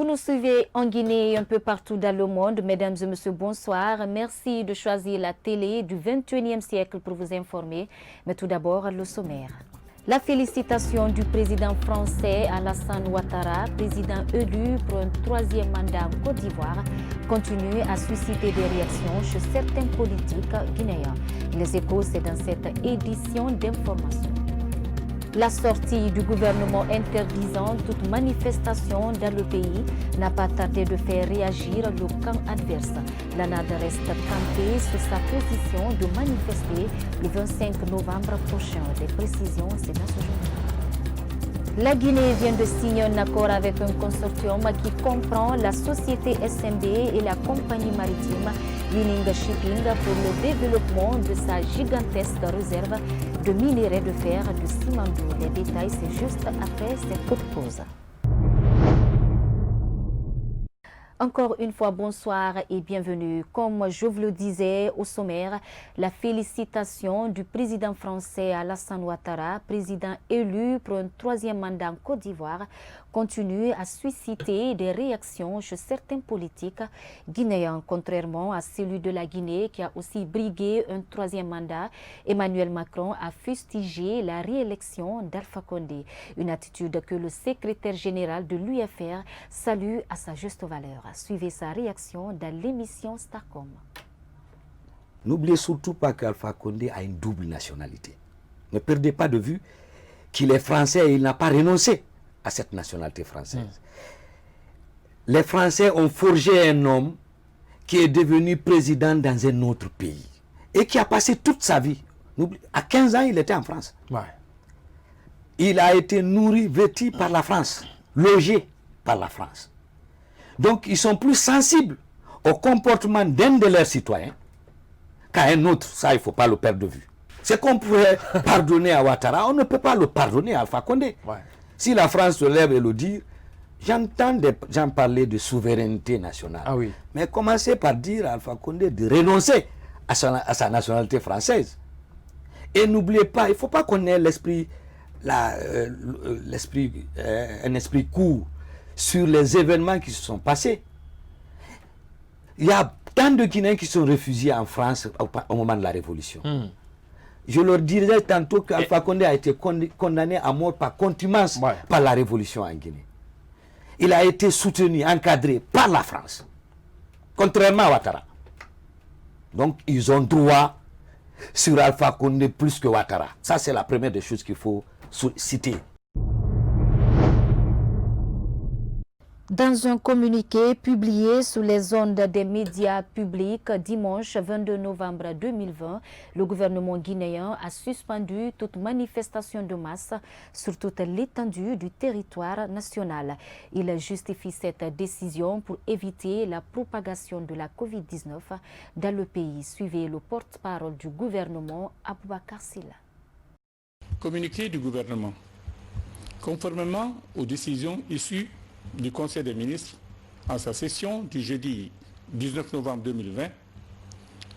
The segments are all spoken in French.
nous suivez en Guinée et un peu partout dans le monde, mesdames et messieurs, bonsoir. Merci de choisir la télé du 21e siècle pour vous informer. Mais tout d'abord, le sommaire. La félicitation du président français Alassane Ouattara, président élu pour un troisième mandat en Côte d'Ivoire, continue à susciter des réactions chez certains politiques guinéens. Les Échos, c'est dans cette édition d'information. La sortie du gouvernement interdisant toute manifestation dans le pays n'a pas tardé de faire réagir le camp adverse. La NAD reste campée sur sa position de manifester le 25 novembre prochain. Des précisions, c'est dans ce journal. La Guinée vient de signer un accord avec un consortium qui comprend la société SMB et la compagnie maritime Winning Shipping pour le développement de sa gigantesque réserve de minerais de fer de Simandou. Les détails, c'est juste après cette courte pause. Encore une fois, bonsoir et bienvenue. Comme je vous le disais au sommaire, la félicitation du président français Alassane Ouattara, président élu pour un troisième mandat en Côte d'Ivoire, continue à susciter des réactions chez certains politiques guinéens. Contrairement à celui de la Guinée qui a aussi brigué un troisième mandat, Emmanuel Macron a fustigé la réélection d'Alpha Condé, une attitude que le secrétaire général de l'UFR salue à sa juste valeur. Suivez sa réaction dans l'émission Starcom. N'oubliez surtout pas qu'Alpha Condé a une double nationalité. Ne perdez pas de vue qu'il est français et il n'a pas renoncé à cette nationalité française. Les Français ont forgé un homme qui est devenu président dans un autre pays et qui a passé toute sa vie. À 15 ans, il était en France. Ouais. Il a été nourri, vêtu par la France, logé par la France. Donc, ils sont plus sensibles au comportement d'un de leurs citoyens qu'à un autre. Ça, il ne faut pas le perdre de vue. C'est qu'on pourrait pardonner à Ouattara, on ne peut pas le pardonner à Alpha Condé. Ouais. Si la France se lève et le dit, j'entends des gens parler de souveraineté nationale. Ah oui. Mais commencez par dire à Alpha Condé de renoncer à sa nationalité française. Et n'oubliez pas, il ne faut pas qu'on ait un esprit court sur les événements qui se sont passés. Il y a tant de Guinéens qui sont réfugiés en France au moment de la Révolution. Je leur dirais tantôt qu'Alpha Condé a été condamné à mort par contumace par la Révolution en Guinée. Il a été soutenu, encadré par la France, contrairement à Ouattara. Donc, ils ont droit sur Alpha Condé plus que Ouattara. Ça, c'est la première des choses qu'il faut citer. Dans un communiqué publié sous les ondes des médias publics dimanche 22 novembre 2020, le gouvernement guinéen a suspendu toute manifestation de masse sur toute l'étendue du territoire national. Il justifie cette décision pour éviter la propagation de la COVID-19 dans le pays. Suivez le porte-parole du gouvernement, Aboubacar Silla. Communiqué du gouvernement. Conformément aux décisions issues du Conseil des ministres en sa session du jeudi 19 novembre 2020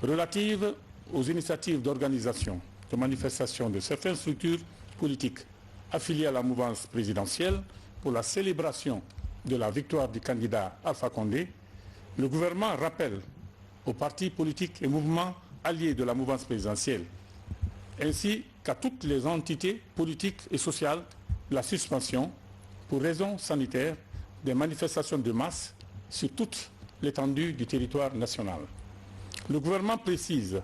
relative aux initiatives d'organisation de manifestations de certaines structures politiques affiliées à la mouvance présidentielle pour la célébration de la victoire du candidat Alpha Condé, le gouvernement rappelle aux partis politiques et mouvements alliés de la mouvance présidentielle ainsi qu'à toutes les entités politiques et sociales la suspension pour raisons sanitaires des manifestations de masse sur toute l'étendue du territoire national. Le gouvernement précise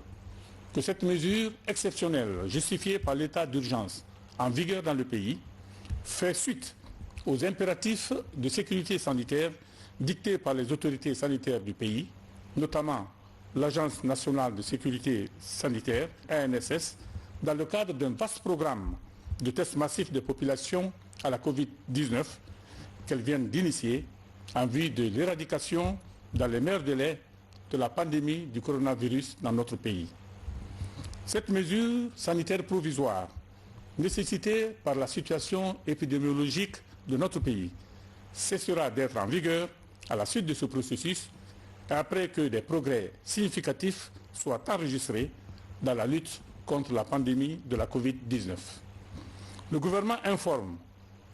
que cette mesure exceptionnelle, justifiée par l'état d'urgence en vigueur dans le pays, fait suite aux impératifs de sécurité sanitaire dictés par les autorités sanitaires du pays, notamment l'Agence nationale de sécurité sanitaire, ANSS, dans le cadre d'un vaste programme de tests massifs de population à la COVID-19 qu'elles viennent d'initier en vue de l'éradication dans les meilleurs délais de la pandémie du coronavirus dans notre pays. Cette mesure sanitaire provisoire, nécessitée par la situation épidémiologique de notre pays, cessera d'être en vigueur à la suite de ce processus et après que des progrès significatifs soient enregistrés dans la lutte contre la pandémie de la COVID-19. Le gouvernement informe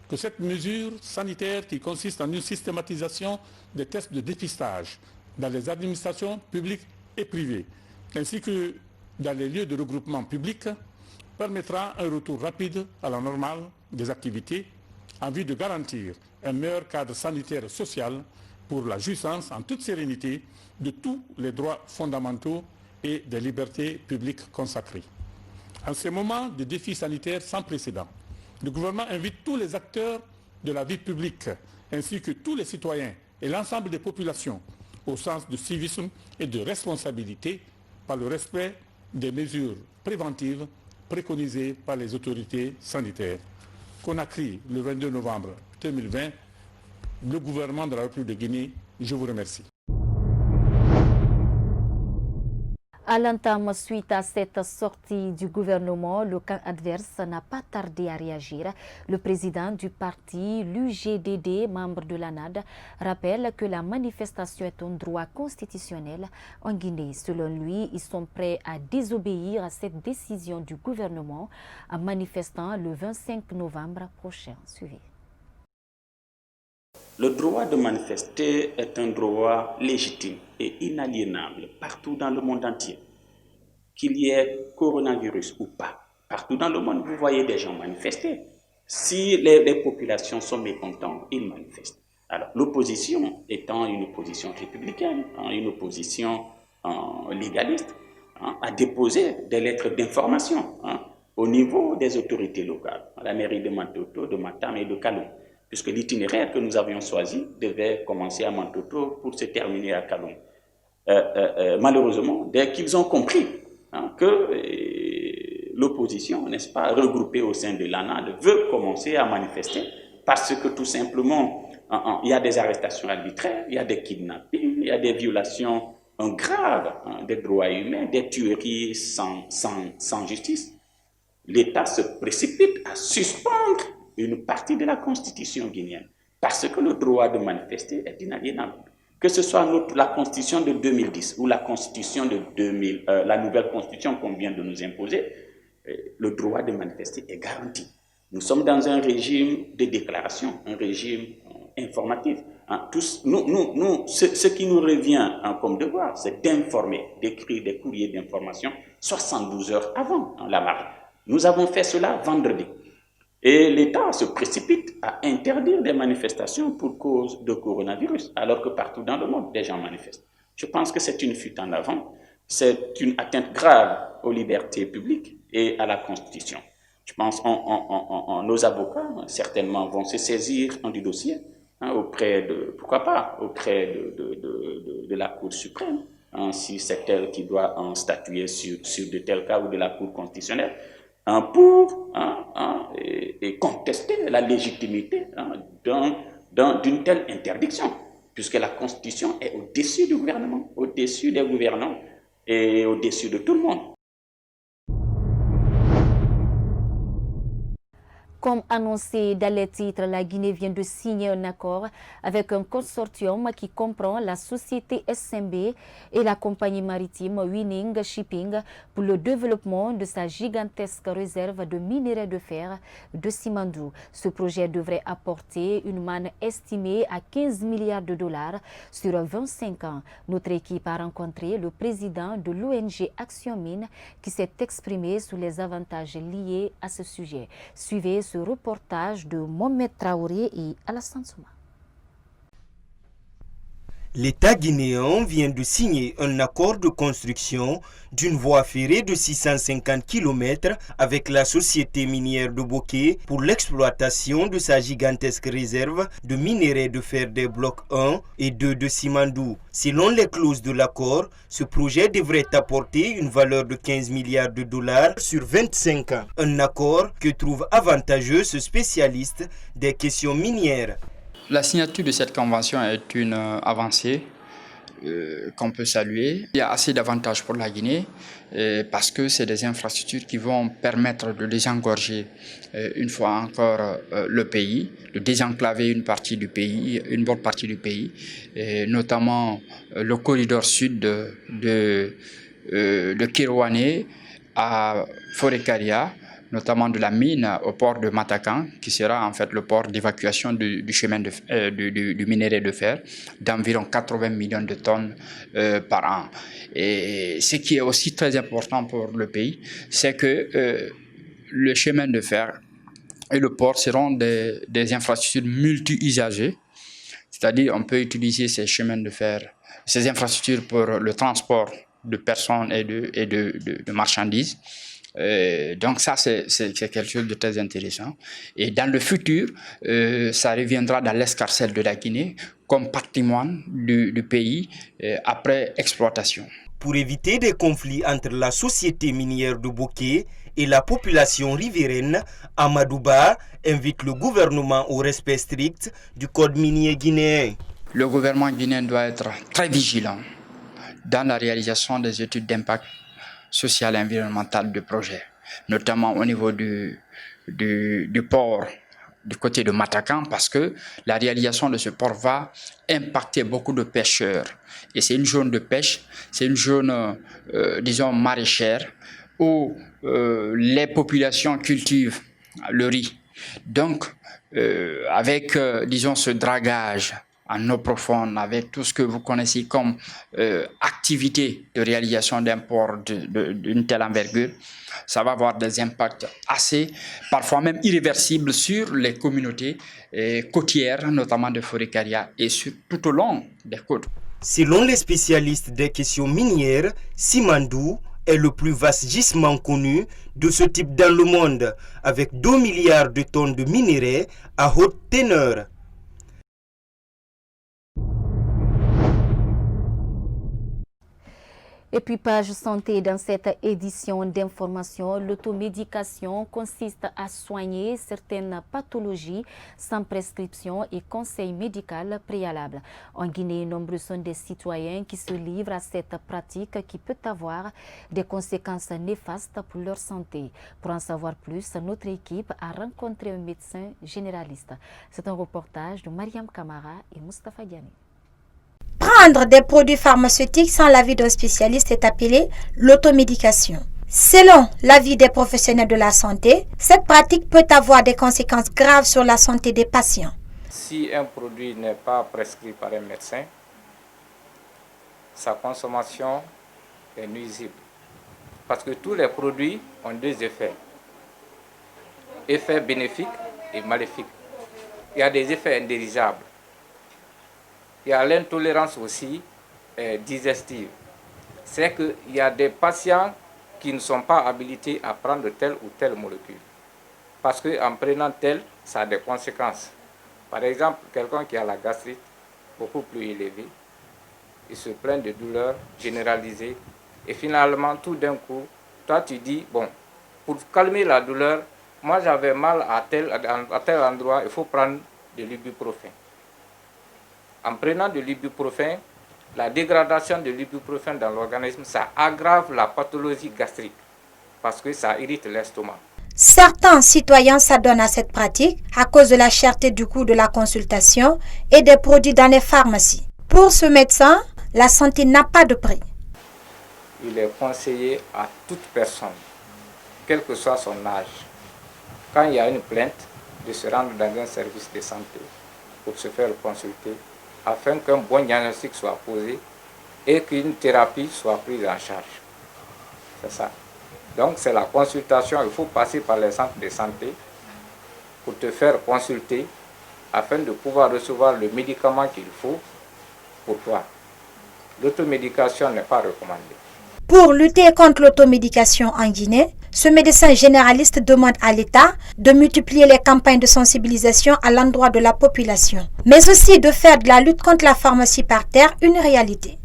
que cette mesure sanitaire qui consiste en une systématisation des tests de dépistage dans les administrations publiques et privées, ainsi que dans les lieux de regroupement public, permettra un retour rapide à la normale des activités en vue de garantir un meilleur cadre sanitaire et social pour la jouissance en toute sérénité de tous les droits fondamentaux et des libertés publiques consacrées. En ces moments de défis sanitaires sans précédent, le gouvernement invite tous les acteurs de la vie publique ainsi que tous les citoyens et l'ensemble des populations au sens de civisme et de responsabilité par le respect des mesures préventives préconisées par les autorités sanitaires. Conakry, le 22 novembre 2020, le gouvernement de la République de Guinée, je vous remercie. À l'entame, suite à cette sortie du gouvernement, le camp adverse n'a pas tardé à réagir. Le président du parti, l'UGDD, membre de l'ANAD, rappelle que la manifestation est un droit constitutionnel en Guinée. Selon lui, ils sont prêts à désobéir à cette décision du gouvernement en manifestant le 25 novembre prochain. Suivez. Le droit de manifester est un droit légitime et inaliénable partout dans le monde entier. Qu'il y ait coronavirus ou pas, partout dans le monde, vous voyez des gens manifester. Si les populations sont mécontentes, ils manifestent. Alors, l'opposition étant une opposition républicaine, une opposition légaliste, a déposé des lettres d'information au niveau des autorités locales, à la mairie de Mantoto, de Matam et de Kaloum, puisque l'itinéraire que nous avions choisi devait commencer à Mantoto pour se terminer à Kaloum. Malheureusement, dès qu'ils ont compris que l'opposition, n'est-ce pas, regroupée au sein de l'ANAD, veut commencer à manifester parce que tout simplement, il y a des arrestations arbitraires, il y a des kidnappings, il y a des violations graves des droits humains, des tueries sans justice. L'État se précipite à suspendre une partie de la Constitution guinéenne parce que le droit de manifester est inaliénable. Que ce soit la Constitution de 2010 ou la Constitution de la nouvelle Constitution qu'on vient de nous imposer, le droit de manifester est garanti. Nous sommes dans un régime de déclaration, un régime informatif. Ce qui nous revient comme devoir, c'est d'informer, d'écrire des courriers d'information 72 heures avant la marche. Nous avons fait cela vendredi. Et l'État se précipite à interdire des manifestations pour cause de coronavirus, alors que partout dans le monde, des gens manifestent. Je pense que c'est une fuite en avant, c'est une atteinte grave aux libertés publiques et à la Constitution. Je pense que nos avocats, certainement, vont se saisir du dossier auprès de, pourquoi pas, auprès de la Cour suprême, si c'est elle qui doit statuer sur de tels cas ou de la Cour constitutionnelle, pour contester la légitimité d'une telle interdiction, puisque la Constitution est au-dessus du gouvernement, au-dessus des gouvernants et au-dessus de tout le monde. Comme annoncé dans les titres, la Guinée vient de signer un accord avec un consortium qui comprend la société SMB et la compagnie maritime Winning Shipping pour le développement de sa gigantesque réserve de minerais de fer de Simandou. Ce projet devrait apporter une manne estimée à 15 milliards de dollars sur 25 ans. Notre équipe a rencontré le président de l'ONG Action Mine qui s'est exprimé sur les avantages liés à ce sujet. Suivez ce reportage de Mohamed Traoré et Alassane Souma. L'État guinéen vient de signer un accord de construction d'une voie ferrée de 650 km avec la société minière de Bokeh pour l'exploitation de sa gigantesque réserve de minerais de fer des blocs 1 et 2 de Simandou. Selon les clauses de l'accord, ce projet devrait apporter une valeur de 15 milliards de dollars sur 25 ans. Un accord que trouve avantageux ce spécialiste des questions minières. La signature de cette convention est une avancée qu'on peut saluer. Il y a assez d'avantages pour la Guinée parce que c'est des infrastructures qui vont permettre de désengorger une fois encore le pays, de désenclaver une partie du pays, une bonne partie du pays, et notamment le corridor sud de Kirouané à Forêt-Karia, notamment de la mine au port de Matakan, qui sera en fait le port d'évacuation du minerai de fer, d'environ 80 millions de tonnes par an. Et ce qui est aussi très important pour le pays, c'est que le chemin de fer et le port seront des infrastructures multi-usagées, c'est-à-dire on peut utiliser ces chemins de fer, ces infrastructures pour le transport de personnes et de marchandises. Donc ça, c'est quelque chose de très intéressant. Et dans le futur, ça reviendra dans l'escarcelle de la Guinée comme patrimoine du pays après exploitation. Pour éviter des conflits entre la société minière de Boké et la population riveraine, Amadou Ba invite le gouvernement au respect strict du code minier guinéen. Le gouvernement guinéen doit être très vigilant dans la réalisation des études d'impact social et environnemental du projet, notamment au niveau du port du côté de Matakan, parce que la réalisation de ce port va impacter beaucoup de pêcheurs. Et c'est une zone de pêche, c'est une zone, disons, maraîchère, où les populations cultivent le riz. Donc, avec, disons, ce dragage en eau profonde, avec tout ce que vous connaissez comme activité de réalisation d'un port d'une telle envergure, ça va avoir des impacts assez, parfois même irréversibles sur les communautés côtières, notamment de Forêt-Caria et tout au long des côtes. Selon les spécialistes des questions minières, Simandou est le plus vaste gisement connu de ce type dans le monde, avec 2 milliards de tonnes de minerais à haute teneur. Et puis, page santé, dans cette édition d'information, l'automédication consiste à soigner certaines pathologies sans prescription et conseil médical préalable. En Guinée, nombreux sont des citoyens qui se livrent à cette pratique qui peut avoir des conséquences néfastes pour leur santé. Pour en savoir plus, notre équipe a rencontré un médecin généraliste. C'est un reportage de Mariam Kamara et Mustafa Diané. Prendre des produits pharmaceutiques sans l'avis d'un spécialiste est appelé l'automédication. Selon l'avis des professionnels de la santé, cette pratique peut avoir des conséquences graves sur la santé des patients. Si un produit n'est pas prescrit par un médecin, sa consommation est nuisible. Parce que tous les produits ont deux effets. Effets bénéfiques et maléfiques. Il y a des effets indésirables. Il y a l'intolérance aussi digestive. C'est qu'il y a des patients qui ne sont pas habilités à prendre telle ou telle molécule. Parce qu'en prenant telle, ça a des conséquences. Par exemple, quelqu'un qui a la gastrite beaucoup plus élevée, il se plaint de douleurs généralisées. Et finalement, tout d'un coup, toi tu dis, bon, pour calmer la douleur, moi j'avais mal à tel endroit, il faut prendre de l'ibuprofène. En prenant de l'ibuprofène, la dégradation de l'ibuprofène dans l'organisme, ça aggrave la pathologie gastrique parce que ça irrite l'estomac. Certains citoyens s'adonnent à cette pratique à cause de la cherté du coût de la consultation et des produits dans les pharmacies. Pour ce médecin, la santé n'a pas de prix. Il est conseillé à toute personne, quel que soit son âge, quand il y a une plainte, de se rendre dans un service de santé pour se faire consulter, afin qu'un bon diagnostic soit posé et qu'une thérapie soit prise en charge. C'est ça. Donc c'est la consultation, il faut passer par les centres de santé pour te faire consulter afin de pouvoir recevoir le médicament qu'il faut pour toi. L'automédication n'est pas recommandée. Pour lutter contre l'automédication en Guinée, ce médecin généraliste demande à l'État de multiplier les campagnes de sensibilisation à l'endroit de la population, mais aussi de faire de la lutte contre la pharmacie par terre une réalité.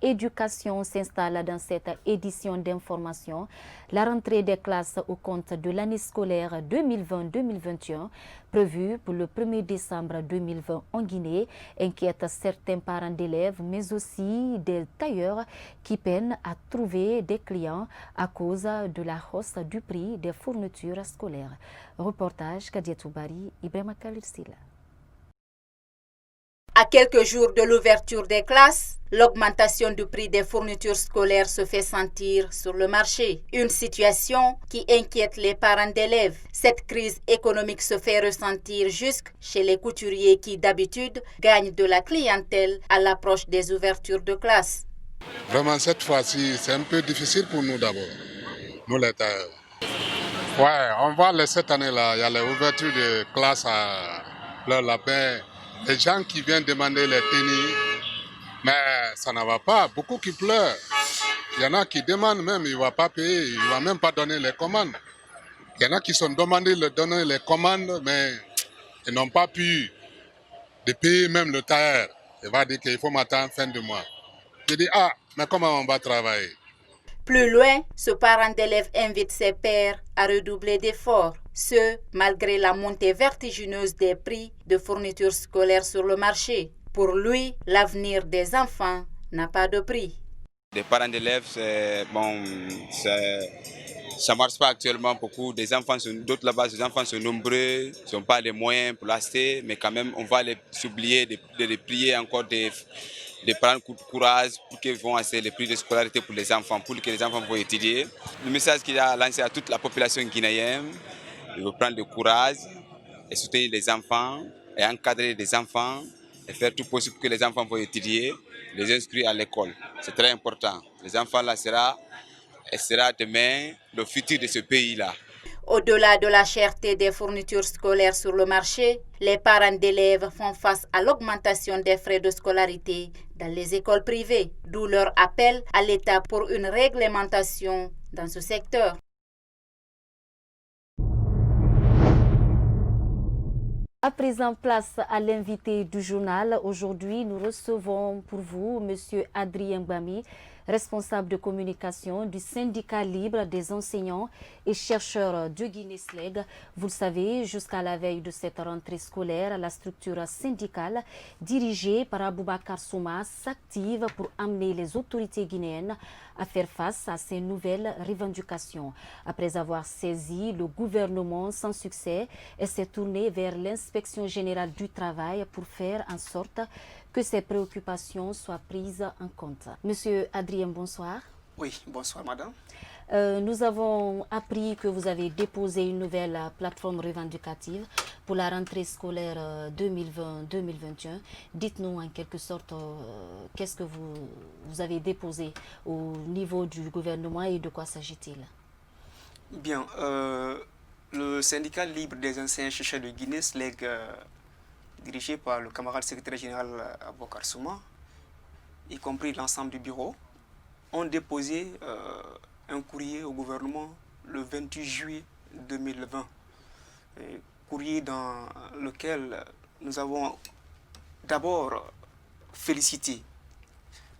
Éducation s'installe dans cette édition d'information. La rentrée des classes au compte de l'année scolaire 2020-2021, prévue pour le 1er décembre 2020 en Guinée, inquiète certains parents d'élèves, mais aussi des tailleurs qui peinent à trouver des clients à cause de la hausse du prix des fournitures scolaires. Reportage Kadiatou Bari, Ibrahima Khalil Silla. À quelques jours de l'ouverture des classes, l'augmentation du prix des fournitures scolaires se fait sentir sur le marché. Une situation qui inquiète les parents d'élèves. Cette crise économique se fait ressentir jusque chez les couturiers qui d'habitude gagnent de la clientèle à l'approche des ouvertures de classes. Vraiment, cette fois-ci, c'est un peu difficile pour nous d'abord, nous les tailleurs. Ouais, on voit cette année-là, il y a l'ouverture de classes à leur lapin. Les gens qui viennent demander les tenues, mais ça ne va pas. Beaucoup qui pleurent. Il y en a qui demandent même, il ne va pas payer, il ne va même pas donner les commandes. Il y en a qui sont demandés de donner les commandes, mais ils n'ont pas pu de payer même le tailleur. Il va dire qu'il faut m'attendre fin de mois. Je dis, mais comment on va travailler? Plus loin, ce parent d'élève invite ses pairs à redoubler d'efforts, ce malgré la montée vertigineuse des prix de fournitures scolaires sur le marché. Pour lui, l'avenir des enfants n'a pas de prix. Les parents d'élèves, ça ne marche pas actuellement beaucoup. D'autres là-bas, les enfants sont nombreux, ils n'ont pas les moyens pour l'acheter, mais quand même, on va les oublier, de les prier encore de prendre courage pour qu'ils vont acheter les prix de scolarité pour les enfants, pour que les enfants vont étudier. Le message qu'il a lancé à toute la population guinéenne, il veut prendre le courage et soutenir les enfants et encadrer les enfants et faire tout possible pour que les enfants vont étudier, les inscrire à l'école. C'est très important. Les enfants là sera demain le futur de ce pays-là. Au-delà de la cherté des fournitures scolaires sur le marché, les parents d'élèves font face à l'augmentation des frais de scolarité dans les écoles privées, d'où leur appel à l'État pour une réglementation dans ce secteur. À présent, place à l'invité du journal. Aujourd'hui, nous recevons pour vous M. Adrien Bami, responsable de communication du syndicat libre des enseignants et chercheurs de Guinée-Slég. Vous le savez, jusqu'à la veille de cette rentrée scolaire, la structure syndicale dirigée par Aboubakar Souma s'active pour amener les autorités guinéennes à faire face à ces nouvelles revendications. Après avoir saisi le gouvernement sans succès, elle s'est tournée vers l'inspection générale du travail pour faire en sorte que ces préoccupations soient prises en compte. Monsieur Adrien, bonsoir. Oui, bonsoir madame. Nous avons appris que vous avez déposé une nouvelle plateforme revendicative pour la rentrée scolaire 2020-2021. Dites-nous en quelque sorte qu'est-ce que vous avez déposé au niveau du gouvernement et de quoi s'agit-il? Bien, le syndicat libre des enseignants chercheurs de Guinée-Slég, dirigé par le camarade secrétaire général Aboubakar Souma, y compris l'ensemble du bureau, ont déposé un courrier au gouvernement le 28 juillet 2020. Courrier dans lequel nous avons d'abord félicité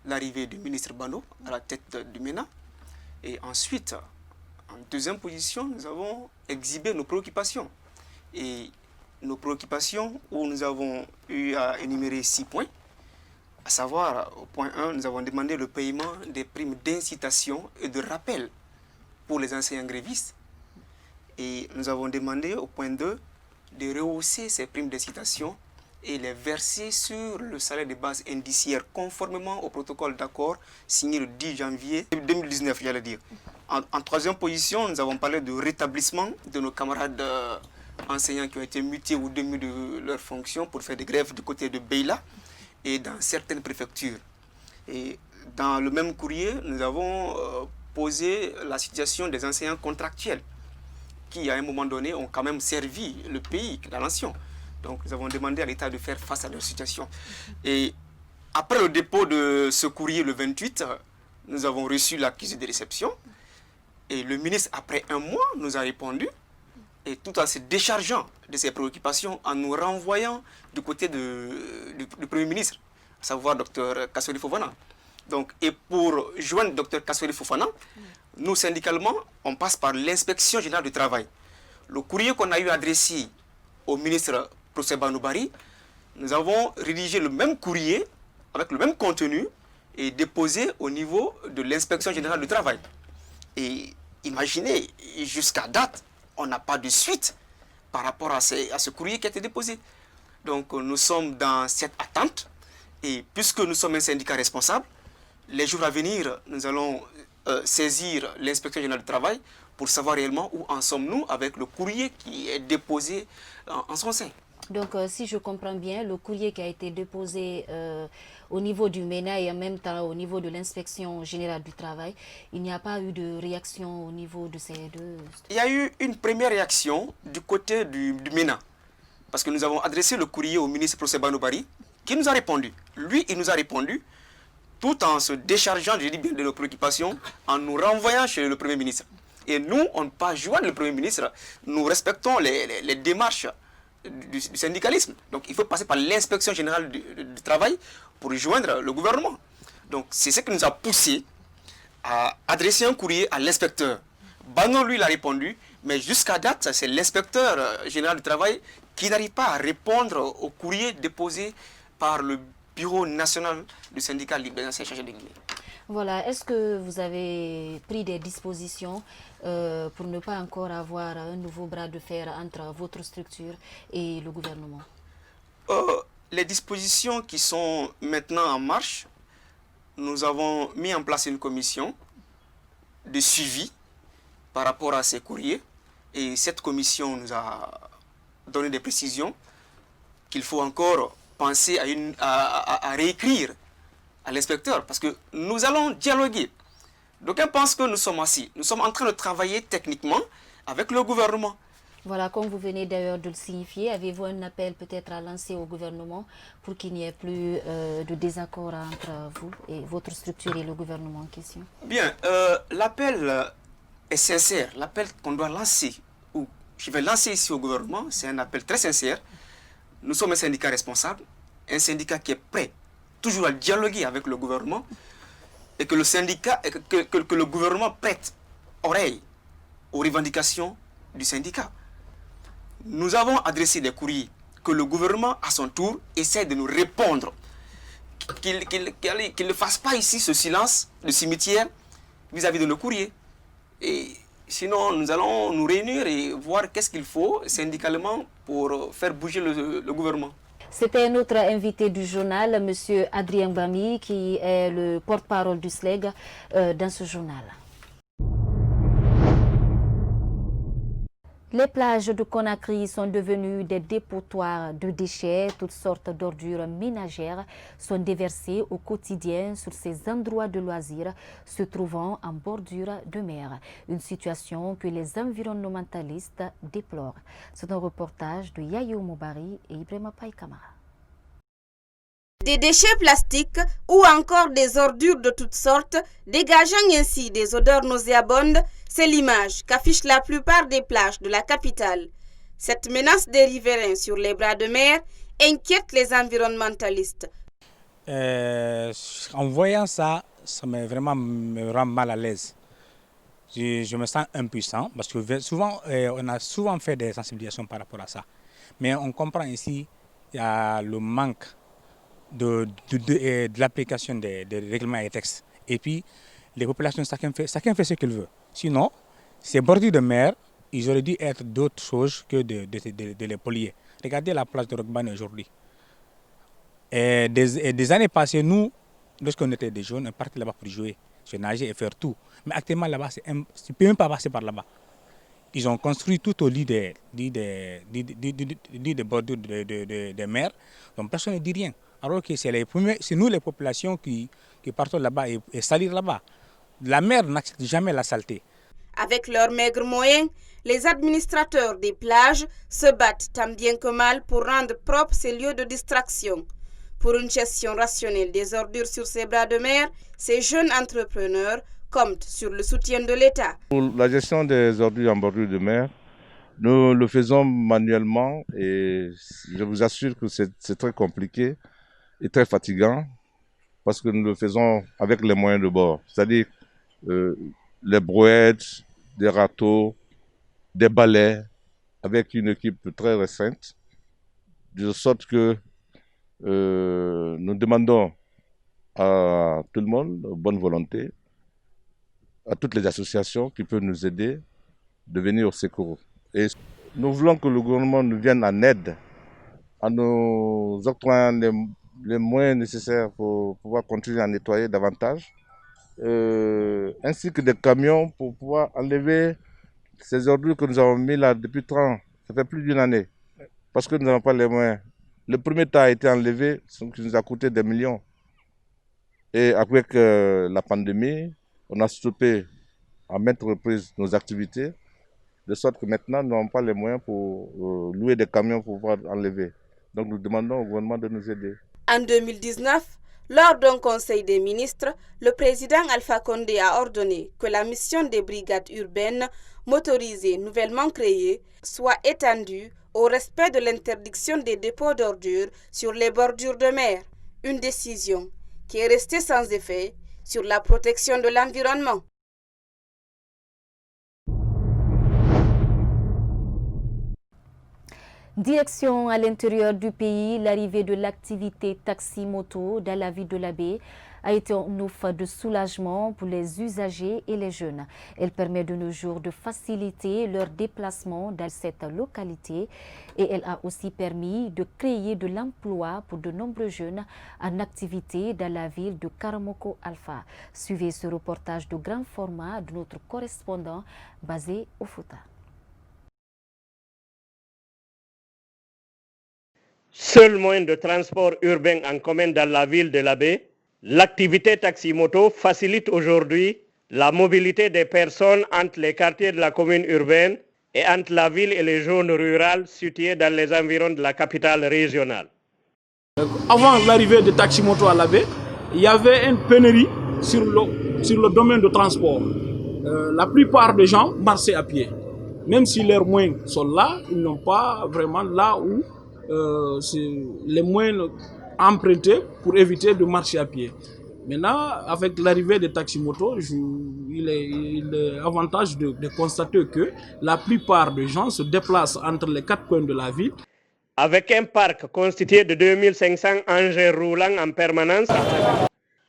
l'arrivée du ministre Bano à la tête du MENA. Et ensuite, en deuxième position, nous avons exhibé nos préoccupations. Et nos préoccupations où nous avons eu à énumérer 6 points, à savoir, au point 1, nous avons demandé le paiement des primes d'incitation et de rappel pour les enseignants grévistes. Et nous avons demandé, au point 2, de rehausser ces primes d'incitation et les verser sur le salaire de base indiciaire, conformément au protocole d'accord signé le 10 janvier 2019, j'allais dire. En troisième position, nous avons parlé de rétablissement de nos camarades enseignants qui ont été mutés ou démis de leurs fonctions pour faire des grèves du côté de Beila et dans certaines préfectures. Et dans le même courrier, nous avons posé la situation des enseignants contractuels qui, à un moment donné, ont quand même servi le pays, la nation. Donc, nous avons demandé à l'État de faire face à leur situation. Et après le dépôt de ce courrier le 28, nous avons reçu l'accusé de réception. Et le ministre, après un mois, nous a répondu, et tout en se déchargeant de ses préoccupations, en nous renvoyant du côté du Premier ministre, à savoir Dr Kassory Fofana. Donc, et pour joindre Dr Kassory Fofana, nous, syndicalement, on passe par l'inspection générale du travail. Le courrier qu'on a eu adressé au ministre Procès Banoubari, nous avons rédigé le même courrier, avec le même contenu, et déposé au niveau de l'inspection générale du travail. Et imaginez, jusqu'à date, on n'a pas de suite par rapport à ce courrier qui a été déposé. Donc nous sommes dans cette attente Et puisque nous sommes un syndicat responsable, les jours à venir, nous allons saisir l'inspection générale du travail pour savoir réellement où en sommes-nous avec le courrier qui est déposé en son sein. Donc, si je comprends bien, le courrier qui a été déposé au niveau du MENA et en même temps au niveau de l'inspection générale du travail, il n'y a pas eu de réaction au niveau de ces deux... Il y a eu une première réaction du côté du MENA, parce que nous avons adressé le courrier au ministre Procès Banoubari, qui nous a répondu. Lui, il nous a répondu tout en se déchargeant, je dis bien, de nos préoccupations, en nous renvoyant chez le Premier ministre. Et nous, on ne peut pas joindre le Premier ministre. Nous respectons les démarches du syndicalisme. Donc il faut passer par l'inspection générale du travail pour joindre le gouvernement. Donc c'est ce qui nous a poussé à adresser un courrier à l'inspecteur. Bano, lui, il a répondu, mais jusqu'à date, c'est l'inspecteur général du travail qui n'arrive pas à répondre au courrier déposé par le Bureau national du syndicat libre des anciens chercheurs de Guinée. Voilà, est-ce que vous avez pris des dispositions pour ne pas encore avoir un nouveau bras de fer entre votre structure et le gouvernement? Les dispositions qui sont maintenant en marche, nous avons mis en place une commission de suivi par rapport à ces courriers. Et cette commission nous a donné des précisions qu'il faut encore penser à réécrire à l'inspecteur, parce que nous allons dialoguer. D'aucuns pensent que nous sommes assis. Nous sommes en train de travailler techniquement avec le gouvernement. Voilà, comme vous venez d'ailleurs de le signifier, avez-vous un appel peut-être à lancer au gouvernement pour qu'il n'y ait plus de désaccord entre vous et votre structure et le gouvernement en question? Bien, l'appel est sincère. L'appel qu'on doit lancer, ou je vais lancer ici au gouvernement, c'est un appel très sincère. Nous sommes un syndicat responsable, un syndicat qui est prêt toujours à dialoguer avec le gouvernement, et que le syndicat, que le gouvernement prête oreille aux revendications du syndicat. Nous avons adressé des courriers que le gouvernement, à son tour, essaie de nous répondre. Qu'il ne fasse pas ici ce silence de cimetière vis-à-vis de nos courriers. Et sinon, nous allons nous réunir et voir qu'est-ce qu'il faut syndicalement pour faire bouger le gouvernement. C'était notre invité du journal, M. Adrien Bami, qui est le porte-parole du SLEG dans ce journal. Les plages de Conakry sont devenues des dépotoirs de déchets. Toutes sortes d'ordures ménagères sont déversées au quotidien sur ces endroits de loisirs se trouvant en bordure de mer. Une situation que les environnementalistes déplorent. C'est un reportage de Yayo Mobari et Ibrahima Paye Kamara. Des déchets plastiques ou encore des ordures de toutes sortes, dégageant ainsi des odeurs nauséabondes, c'est l'image qu'affichent la plupart des plages de la capitale. Cette menace des riverains sur les bras de mer inquiète les environnementalistes. En voyant ça, ça me rend mal à l'aise. Je me sens impuissant parce que souvent, on a souvent fait des sensibilisations par rapport à ça. Mais on comprend ici, il y a le manque de l'application des règlements et textes. Et puis, les populations, chacun fait ce qu'il veut. Sinon, ces bordures de mer, ils auraient dû être d'autres choses que de les polier. Regardez la plage de Rogbane aujourd'hui. Des années passées, nous, lorsqu'on était des jeunes, on partait là-bas pour jouer, se nager et faire tout. Mais actuellement, là-bas, tu ne peux même pas passer par là-bas. Ils ont construit tout au lit des bordures de mer, donc personne ne dit rien. Alors que c'est nous les populations qui partons là-bas et salir là-bas. La mer n'accepte jamais la saleté. Avec leurs maigres moyens, les administrateurs des plages se battent tant bien que mal pour rendre propres ces lieux de distraction. Pour une gestion rationnelle des ordures sur ces bras de mer, ces jeunes entrepreneurs comptent sur le soutien de l'État. Pour la gestion des ordures en bordure de mer, nous le faisons manuellement et je vous assure que c'est très compliqué et très fatigant parce que nous le faisons avec les moyens de bord, c'est-à-dire les brouettes, des râteaux, des balais, avec une équipe très restreinte, de sorte que nous demandons à tout le monde, bonne volonté, à toutes les associations qui peuvent nous aider de venir au secours. Et nous voulons que le gouvernement nous vienne en aide en nous octroyant les moyens nécessaires pour pouvoir continuer à nettoyer davantage, ainsi que des camions pour pouvoir enlever ces ordures que nous avons mis là depuis 30 ans. Ça fait plus d'une année, parce que nous n'avons pas les moyens. Le premier tas a été enlevé, ce qui nous a coûté des millions. Et avec la pandémie, on a stoppé à maintes reprises nos activités, de sorte que maintenant, nous n'avons pas les moyens pour louer des camions pour pouvoir enlever. Donc nous demandons au gouvernement de nous aider. En 2019, lors d'un conseil des ministres, le président Alpha Condé a ordonné que la mission des brigades urbaines motorisées nouvellement créées soit étendue au respect de l'interdiction des dépôts d'ordures sur les bordures de mer. Une décision qui est restée sans effet sur la protection de l'environnement. Direction à l'intérieur du pays, l'arrivée de l'activité taxi-moto dans la ville de la Baie a été une offre de soulagement pour les usagers et les jeunes. Elle permet de nos jours de faciliter leur déplacement dans cette localité et elle a aussi permis de créer de l'emploi pour de nombreux jeunes en activité dans la ville de Karamoko Alpha. Suivez ce reportage de grand format de notre correspondant basé au Fouta. Seul moyen de transport urbain en commun dans la ville de la Baie, l'activité taxi-moto facilite aujourd'hui la mobilité des personnes entre les quartiers de la commune urbaine et entre la ville et les zones rurales situées dans les environs de la capitale régionale. Avant l'arrivée des taxi-moto à la Baie, il y avait une pénurie sur le domaine de transport. La plupart des gens marchaient à pied. Même si leurs moyens sont là, ils n'ont pas vraiment là où les moyens empruntés pour éviter de marcher à pied. Maintenant, avec l'arrivée des taxis-motos, il est avantage de constater que la plupart des gens se déplacent entre les quatre coins de la ville. Avec un parc constitué de 2500 engins roulants en permanence,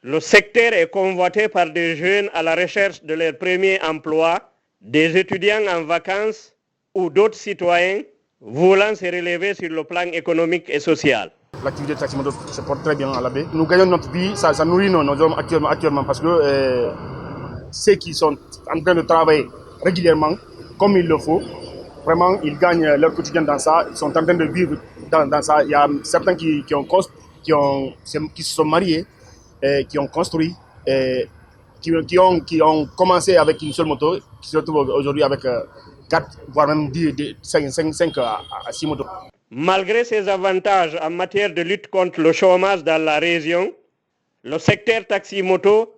le secteur est convoité par des jeunes à la recherche de leur premier emploi, des étudiants en vacances ou d'autres citoyens voulant se relever sur le plan économique et social. L'activité de taxi-moto se porte très bien à la Baie. Nous gagnons notre vie, ça nourrit nos hommes actuellement parce que ceux qui sont en train de travailler régulièrement, comme il le faut, vraiment ils gagnent leur quotidien dans ça, ils sont en train de vivre dans ça. Il y a certains qui se sont mariés, qui ont construit, qui ont commencé avec une seule moto, qui se retrouvent aujourd'hui avec 4, voire même 5 à 6 motos. Malgré ces avantages en matière de lutte contre le chômage dans la région, le secteur taxi-moto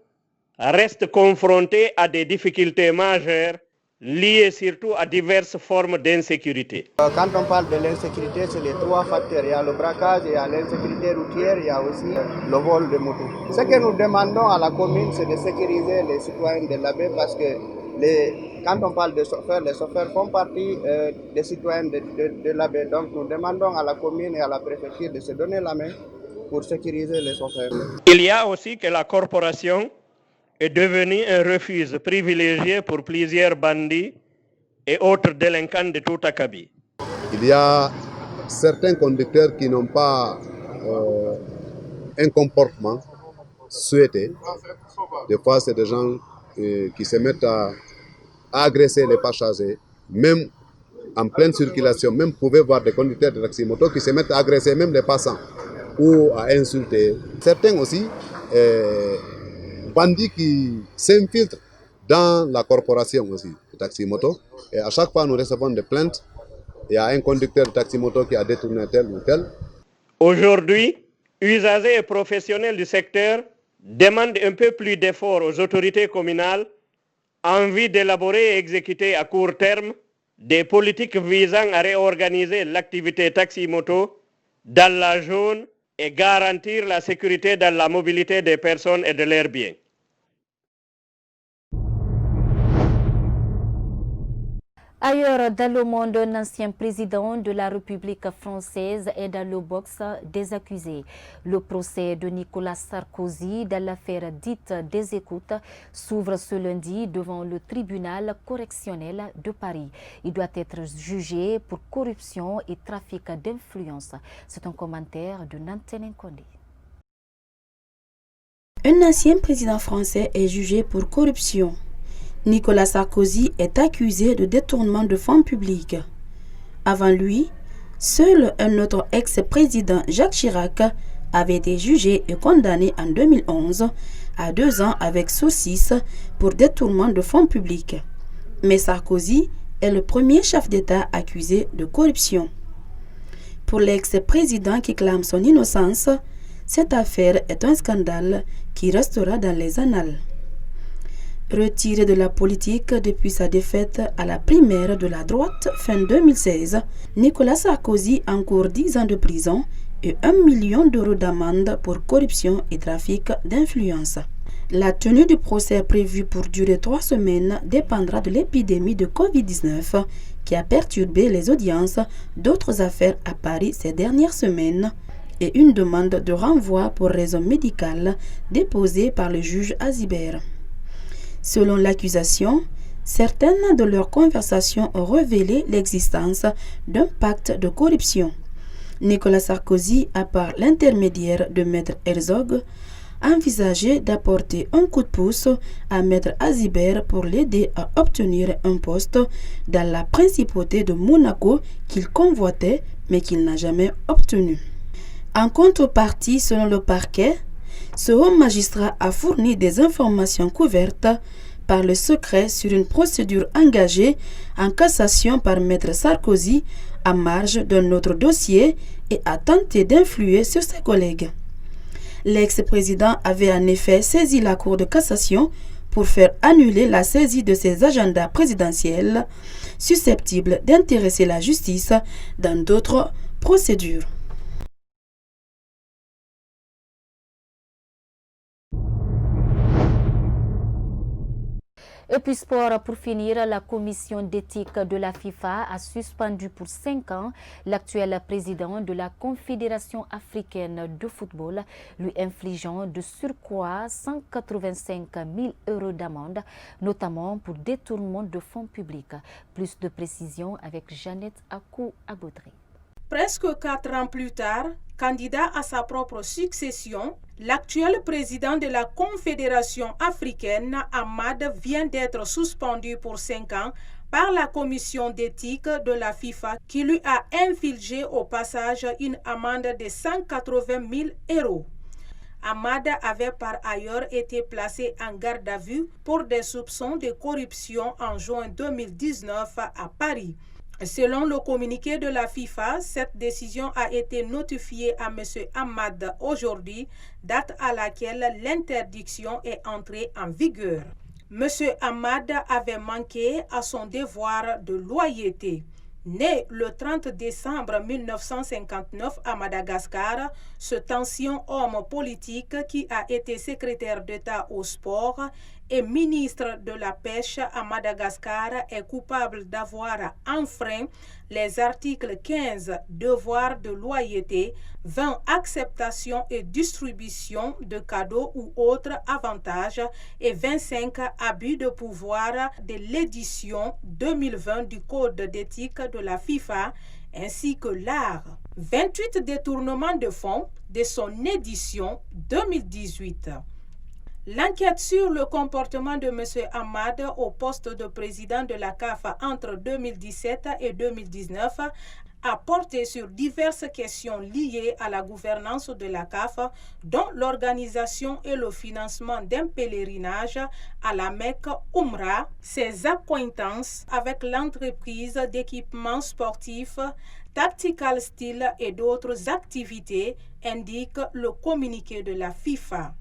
reste confronté à des difficultés majeures liées surtout à diverses formes d'insécurité. Quand on parle de l'insécurité, c'est les 3 facteurs. Il y a le braquage, il y a l'insécurité routière, il y a aussi le vol de motos. Ce que nous demandons à la commune, c'est de sécuriser les citoyens de la Baie parce que quand on parle de chauffeurs, les chauffeurs font partie des citoyens de la Baie. Donc nous demandons à la commune et à la préfecture de se donner la main pour sécuriser les chauffeurs. Il y a aussi que la corporation est devenue un refuge privilégié pour plusieurs bandits et autres délinquants de tout acabit. Il y a certains conducteurs qui n'ont pas un comportement souhaité. Des fois, c'est des gens qui se mettent à agresser les passagers, même en pleine circulation. Même vous pouvez voir des conducteurs de taxi-moto qui se mettent à agresser même les passants ou à insulter. Certains aussi, bandits qui s'infiltrent dans la corporation aussi de taxi-moto. Et à chaque fois, nous recevons des plaintes. Il y a un conducteur de taxi-moto qui a détourné tel ou tel. Aujourd'hui, usagers et professionnels du secteur demandent un peu plus d'efforts aux autorités communales en vue d'élaborer et exécuter à court terme des politiques visant à réorganiser l'activité taxi-moto dans la zone et garantir la sécurité dans la mobilité des personnes et de leurs biens. Ailleurs dans le monde, un ancien président de la République française est dans le box des accusés. Le procès de Nicolas Sarkozy dans l'affaire dite des écoutes s'ouvre ce lundi devant le tribunal correctionnel de Paris. Il doit être jugé pour corruption et trafic d'influence. C'est un commentaire de Nanten Nkondé. Un ancien président français est jugé pour corruption. Nicolas Sarkozy est accusé de détournement de fonds publics. Avant lui, seul un autre ex-président, Jacques Chirac, avait été jugé et condamné en 2011 à 2 ans avec saucisse pour détournement de fonds publics. Mais Sarkozy est le premier chef d'État accusé de corruption. Pour l'ex-président qui clame son innocence, cette affaire est un scandale qui restera dans les annales. Retiré de la politique depuis sa défaite à la primaire de la droite fin 2016, Nicolas Sarkozy encourt 10 ans de prison et 1 million d'euros d'amende pour corruption et trafic d'influence. La tenue du procès prévu pour durer 3 semaines dépendra de l'épidémie de Covid-19 qui a perturbé les audiences d'autres affaires à Paris ces dernières semaines et une demande de renvoi pour raison médicale déposée par le juge Azibert. Selon l'accusation, certaines de leurs conversations ont révélé l'existence d'un pacte de corruption. Nicolas Sarkozy a, par l'intermédiaire de Maître Herzog, envisagé d'apporter un coup de pouce à Maître Azibert pour l'aider à obtenir un poste dans la principauté de Monaco qu'il convoitait mais qu'il n'a jamais obtenu. En contrepartie, selon le parquet, ce haut magistrat a fourni des informations couvertes par le secret sur une procédure engagée en cassation par Maître Sarkozy à marge d'un autre dossier et a tenté d'influer sur ses collègues. L'ex-président avait en effet saisi la Cour de cassation pour faire annuler la saisie de ses agendas présidentiels susceptibles d'intéresser la justice dans d'autres procédures. Et puis sport, pour finir, la commission d'éthique de la FIFA a suspendu pour 5 ans l'actuel président de la Confédération africaine de football, lui infligeant de surcroît 185 000 € d'amende, notamment pour détournement de fonds publics. Plus de précisions avec Jeannette Akou-Aboudri. Presque 4 ans plus tard, candidat à sa propre succession, l'actuel président de la Confédération africaine, Ahmad, vient d'être suspendu pour 5 ans par la commission d'éthique de la FIFA qui lui a infligé au passage une amende de 180 000 €. Ahmad avait par ailleurs été placé en garde à vue pour des soupçons de corruption en juin 2019 à Paris. Selon le communiqué de la FIFA, cette décision a été notifiée à M. Ahmad aujourd'hui, date à laquelle l'interdiction est entrée en vigueur. M. Ahmad avait manqué à son devoir de loyauté. Né le 30 décembre 1959 à Madagascar, cet ancien homme politique qui a été secrétaire d'État au sport et ministre de la Pêche à Madagascar est coupable d'avoir enfreint les articles 15, devoir de loyauté, 20, acceptation et distribution de cadeaux ou autres avantages et 25, abus de pouvoir de l'édition 2020 du Code d'éthique de la FIFA ainsi que l'art. 28 détournements de fonds de son édition 2018. L'enquête sur le comportement de M. Ahmad au poste de président de la CAF entre 2017 et 2019 a porté sur diverses questions liées à la gouvernance de la CAF, dont l'organisation et le financement d'un pèlerinage à la Mecque Umrah, ses accointances avec l'entreprise d'équipements sportifs Tactical Steel et d'autres activités, indique le communiqué de la FIFA.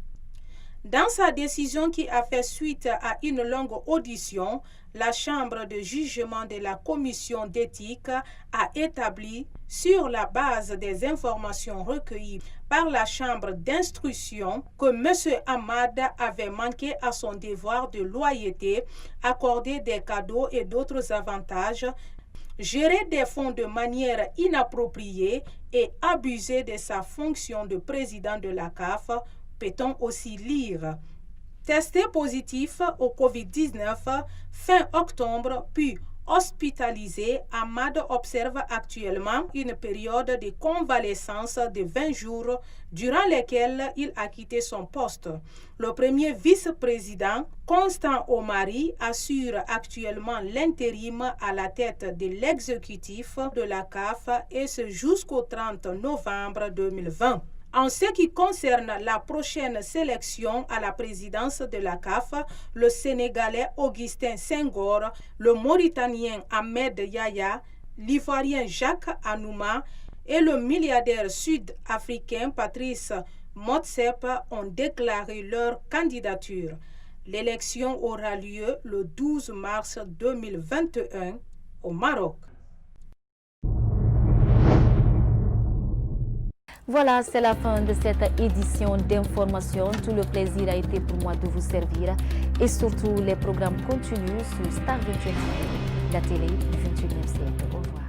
Dans sa décision qui a fait suite à une longue audition, la Chambre de jugement de la Commission d'éthique a établi, sur la base des informations recueillies par la Chambre d'instruction, que M. Ahmad avait manqué à son devoir de loyauté, accordé des cadeaux et d'autres avantages, géré des fonds de manière inappropriée et abusé de sa fonction de président de la CAF, peut-on aussi lire. Testé positif au Covid-19 fin octobre puis Hospitalisé, Ahmad observe actuellement une période de convalescence de 20 jours durant lesquels il a quitté son poste. Le premier vice-président, Constant Omari, assure actuellement l'intérim à la tête de l'exécutif de la CAF et ce jusqu'au 30 novembre 2020. En ce qui concerne la prochaine sélection à la présidence de la CAF, le Sénégalais Augustin Senghor, le Mauritanien Ahmed Yahya, l'Ivoirien Jacques Anouma et le milliardaire sud-africain Patrice Motsepe ont déclaré leur candidature. L'élection aura lieu le 12 mars 2021 au Maroc. Voilà, c'est la fin de cette édition d'information. Tout le plaisir a été pour moi de vous servir. Et surtout, les programmes continuent sur Star 21, la télé du 21e siècle. Au revoir.